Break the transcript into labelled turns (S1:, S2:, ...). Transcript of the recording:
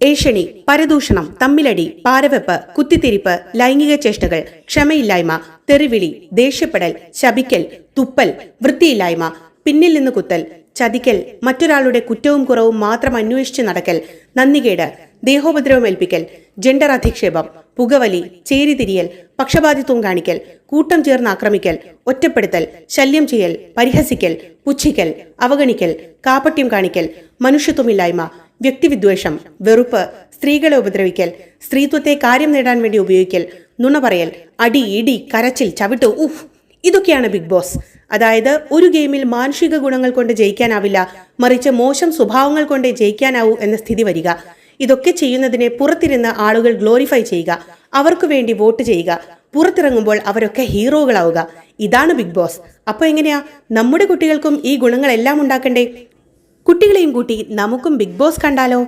S1: ഏഷണി, പരദൂഷണം, തമ്മിലടി, പാരവെപ്പ്, കുത്തിത്തിരിപ്പ്, ലൈംഗിക ചേഷ്ടകൾ, ക്ഷമയില്ലായ്മ, തെറിവിളി, ദേഷ്യപ്പെടൽ, ശപിക്കൽ, തുപ്പൽ, വൃത്തിയില്ലായ്മ, പിന്നിൽ നിന്ന് കുത്തൽ, ചതിക്കൽ, മറ്റൊരാളുടെ കുറ്റവും കുറവും മാത്രം അന്വേഷിച്ച് നടക്കൽ, നന്ദികേട്, ദേഹോപദ്രവമേൽപ്പിക്കൽ, ജെൻഡർ അധിക്ഷേപം, പുകവലി, ചേരിതിരിയൽ, പക്ഷപാതിത്വം കാണിക്കൽ, കൂട്ടം ചേർന്ന് ആക്രമിക്കൽ, ഒറ്റപ്പെടുത്തൽ, ശല്യം ചെയ്യൽ, പരിഹസിക്കൽ, പുച്ഛിക്കൽ, അവഗണിക്കൽ, കാപട്യം കാണിക്കൽ, മനുഷ്യത്വമില്ലായ്മ, വ്യക്തിവിദ്വേഷം, വെറുപ്പ്, സ്ത്രീകളെ ഉപദ്രവിക്കൽ, സ്ത്രീത്വത്തെ കാര്യം നേടാൻ വേണ്ടി ഉപയോഗിക്കൽ, നുണ പറയൽ, അടി, ഇടി, കരച്ചിൽ, ചവിട്ട്, ഇതൊക്കെയാണ് ബിഗ് ബോസ്. അതായത് ഒരു ഗെയിമിൽ മാനുഷിക ഗുണങ്ങൾ കൊണ്ട് ജയിക്കാനാവില്ല, മറിച്ച് മോശം സ്വഭാവങ്ങൾ കൊണ്ടേ ജയിക്കാനാവൂ എന്ന സ്ഥിതി വരിക. ഇതൊക്കെ ചെയ്യുന്നതിനെ പുറത്തിരുന്ന് ആളുകൾ ഗ്ലോറിഫൈ ചെയ്യുക, അവർക്ക് വേണ്ടി വോട്ട് ചെയ്യുക, പുറത്തിറങ്ങുമ്പോൾ അവരൊക്കെ ഹീറോകളാവുക. ഇതാണ് ബിഗ് ബോസ്. അപ്പോൾ എങ്ങനെയാ നമ്മുടെ കുട്ടികൾക്കും ഈ ഗുണങ്ങളെല്ലാം ഉണ്ടാക്കണ്ടേ? കുട്ടികളെയും കൂട്ടി നമുക്കും ബിഗ് ബോസ് കണ്ടാലോ?